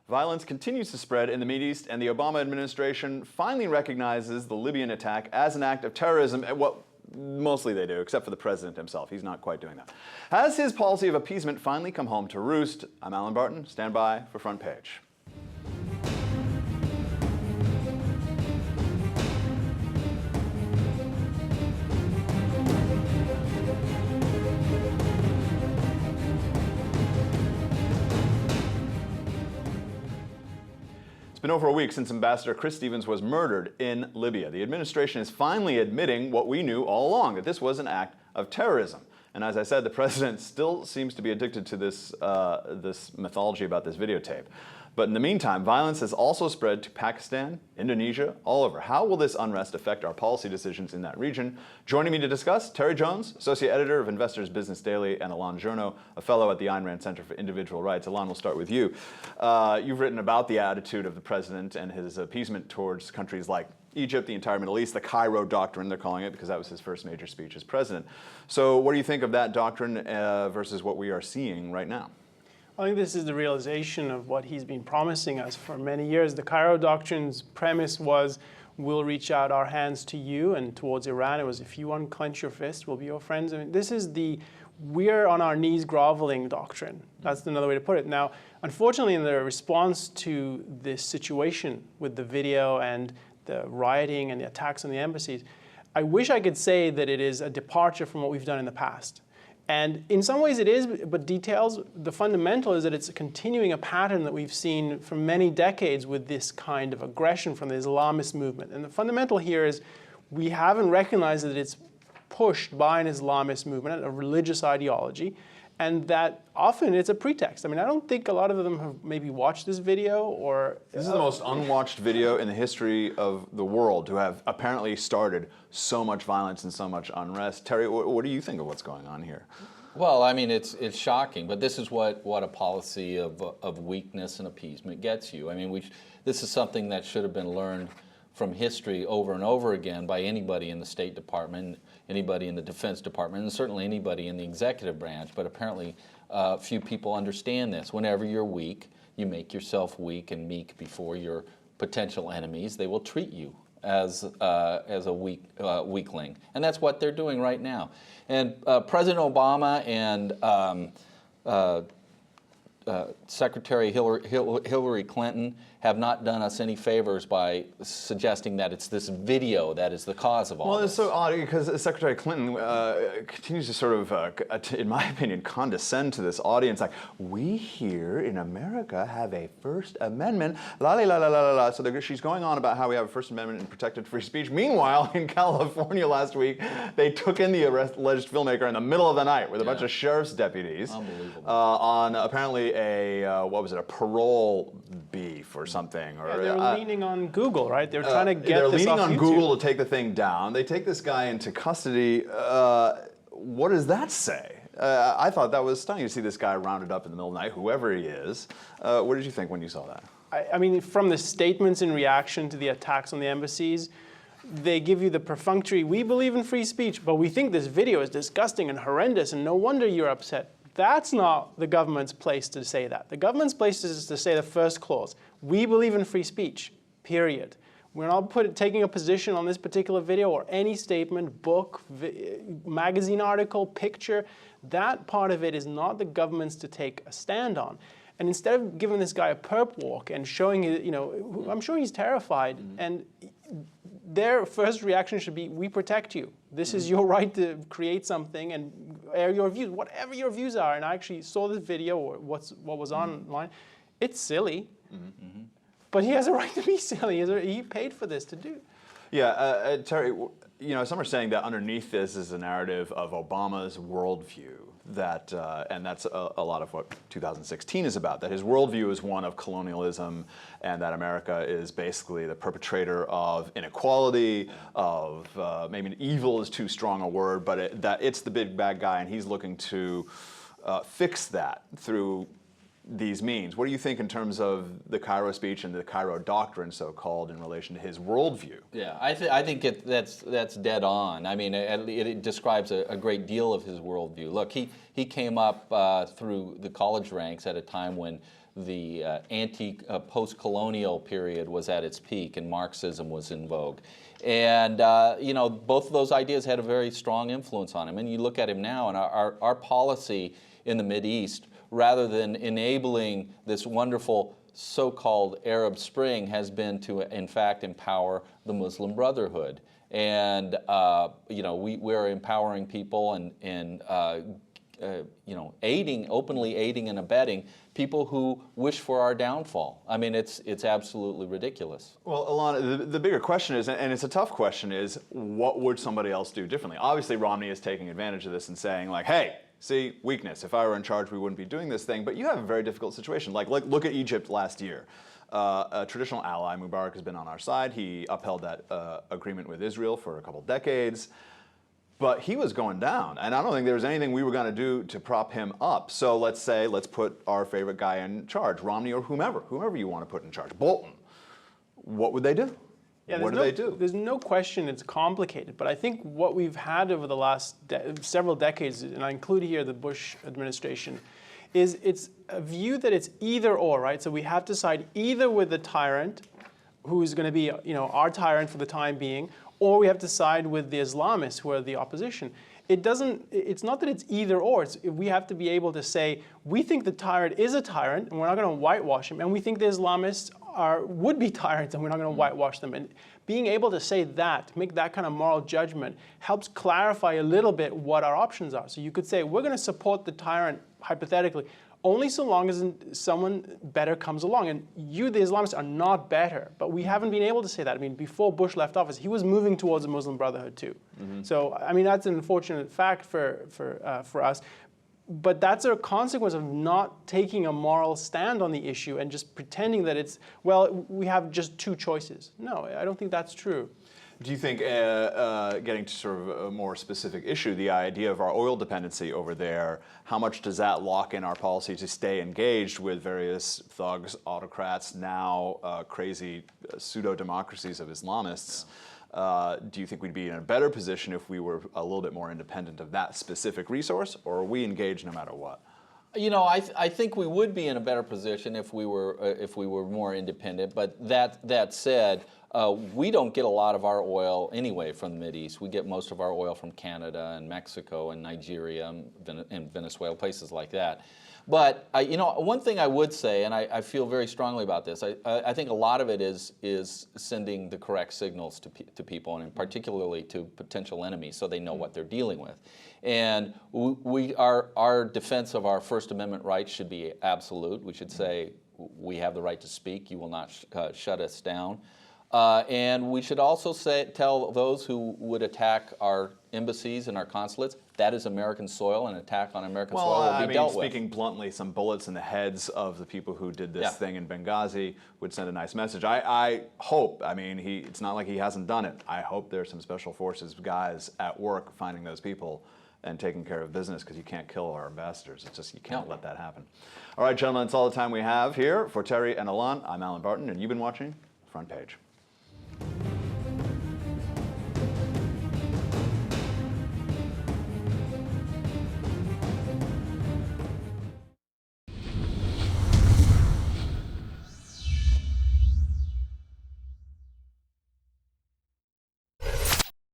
Violence continues to spread in the Middle East, and the Obama administration finally recognizes the Libyan attack as an act of terrorism. Well, mostly they do, except for the president himself. He's not quite doing that. Has his policy of appeasement finally come home to roost? I'm Allen Barton. Stand by for Front Page. It's been over a week since Ambassador Chris Stevens was murdered in Libya. The administration is finally admitting what we knew all along, that this was an act of terrorism. And as I said, the president still seems to be addicted to this mythology about this videotape. But in the meantime, violence has also spread to Pakistan, Indonesia, all over. How will this unrest affect our policy decisions in that region? Joining me to discuss, Terry Jones, Associate Editor of Investors Business Daily, and Elan Journo, a fellow at the Ayn Rand Center for Individual Rights. Elan, we'll start with you. You've written about the attitude of the president and his appeasement towards countries like Egypt, the entire Middle East, the Cairo Doctrine, they're calling it, because that was his first major speech as president. So what do you think of that doctrine versus what we are seeing right now? I think this is the realization of what he's been promising us for many years. The Cairo Doctrine's premise was, we'll reach out our hands to you, and towards Iran it was, if you unclench your fist, we'll be your friends. I mean, this is the we're on our knees groveling doctrine. That's another way to put it. Now, unfortunately, in the response to this situation with the video and the rioting and the attacks on the embassies, I wish I could say that it is a departure from what we've done in the past. And in some ways it is, but details, the fundamental is that it's continuing a pattern that we've seen for many decades with this kind of aggression from the Islamist movement. And the fundamental here is we haven't recognized that it's pushed by an Islamist movement, a religious ideology, and that often it's a pretext. I mean, I don't think a lot of them have maybe watched this video or... This is the most unwatched video in the history of the world to have apparently started so much violence and so much unrest. Terry, what do you think of what's going on here? Well, I mean, it's shocking, but this is what a policy of weakness and appeasement gets you. I mean, this is something that should have been learned from history over and over again by anybody in the State Department, anybody in the Defense Department, and certainly anybody in the executive branch, but apparently few people understand this. Whenever you're weak, you make yourself weak and meek before your potential enemies. They will treat you as a weakling, and that's what they're doing right now. And President Obama and Secretary Hillary Clinton have not done us any favors by suggesting that it's this video that is the cause of all this. Well, it's so odd because Secretary Clinton continues to sort of, in my opinion, condescend to this audience. Like, we here in America have a First Amendment, la la la la la la. So she's going on about how we have a First Amendment and protected free speech. Meanwhile, in California last week, they took in the alleged filmmaker in the middle of the night with a bunch of sheriff's deputies on apparently what was it, a parole beef or something. Or, they're leaning on Google, right? They're trying to get they're this leaning off on YouTube. Google to take the thing down. They take this guy into custody. What does that say? I thought that was stunning to see this guy rounded up in the middle of the night, whoever he is. What did you think when you saw that? I mean, from the statements in reaction to the attacks on the embassies, they give you the perfunctory, we believe in free speech, but we think this video is disgusting and horrendous, and no wonder you're upset. That's not the government's place to say that. The government's place is to say the first clause. We believe in free speech, period. We're not taking a position on this particular video or any statement, book, magazine article, picture. That part of it is not the government's to take a stand on. And instead of giving this guy a perp walk and showing, I'm sure he's terrified, and their first reaction should be, we protect you. This is your right to create something and air your views, whatever your views are. And I actually saw this video, or what was online. It's silly, but he has a right to be silly. He paid for this to do. Yeah, Terry, some are saying that underneath this is a narrative of Obama's worldview. And that's a lot of what 2016 is about, that his worldview is one of colonialism and that America is basically the perpetrator of inequality, of maybe evil is too strong a word, but that it's the big bad guy, and he's looking to fix that through these means. What do you think in terms of the Cairo speech and the Cairo Doctrine, so-called, in relation to his worldview? Yeah, I think that's dead on. I mean, it describes a great deal of his worldview. Look, he came up through the college ranks at a time when post-colonial period was at its peak and Marxism was in vogue. And both of those ideas had a very strong influence on him. And you look at him now, and our policy in the Mideast, rather than enabling this wonderful so-called Arab Spring, has been to, in fact, empower the Muslim Brotherhood. And we're empowering people and openly aiding and abetting people who wish for our downfall. I mean, it's absolutely ridiculous. Well, Elan, the bigger question is, and it's a tough question, is what would somebody else do differently? Obviously, Romney is taking advantage of this and saying, like, hey, see, weakness. If I were in charge, we wouldn't be doing this thing. But you have a very difficult situation. Like look at Egypt last year. A traditional ally, Mubarak, has been on our side. He upheld that agreement with Israel for a couple decades. But he was going down, and I don't think there was anything we were going to do to prop him up. So let's put our favorite guy in charge, Romney or whomever you want to put in charge, Bolton. What would they do? Yeah, what do they do? There's no question it's complicated, but I think what we've had over the last several decades, and I include here the Bush administration, is it's a view that it's either or, right? So we have to side either with the tyrant, who's going to be our tyrant for the time being, or we have to side with the Islamists, who are the opposition. It's not that it's either or. We have to be able to say, we think the tyrant is a tyrant, and we're not going to whitewash him, and we think the Islamists would be tyrants, and we're not going to whitewash them. And being able to say that, make that kind of moral judgment, helps clarify a little bit what our options are. So you could say, we're going to support the tyrant, hypothetically, only so long as someone better comes along. And you, the Islamists, are not better. But we haven't been able to say that. I mean, before Bush left office, he was moving towards the Muslim Brotherhood too. Mm-hmm. So, I mean, that's an unfortunate fact for us. But that's a consequence of not taking a moral stand on the issue and just pretending that we have just two choices. No, I don't think that's true. Do you think, getting to sort of a more specific issue, the idea of our oil dependency over there, how much does that lock in our policy to stay engaged with various thugs, autocrats, now crazy pseudo-democracies of Islamists? Do you think we'd be in a better position if we were a little bit more independent of that specific resource, or are we engaged no matter what? I think we would be in a better position if we were more independent. But that said, we don't get a lot of our oil anyway from the Mideast. We get most of our oil from Canada and Mexico and Nigeria and Venezuela, places like that. But one thing I would say, and I feel very strongly about this, I think a lot of it is sending the correct signals to people, and particularly to potential enemies, so they know what they're dealing with. And our defense of our First Amendment rights should be absolute. We should say we have the right to speak. You will not shut us down. And we should also tell those who would attack our embassies and our consulates, that is American soil, and attack on American soil will be dealt with. Speaking bluntly, some bullets in the heads of the people who did this thing in Benghazi would send a nice message. I hope, it's not like he hasn't done it. I hope there's some special forces guys at work finding those people and taking care of business, because you can't kill our ambassadors. It's just, you can't let that happen. All right, gentlemen, that's all the time we have here. For Terry and Elan, I'm Allen Barton, and you've been watching Front Page.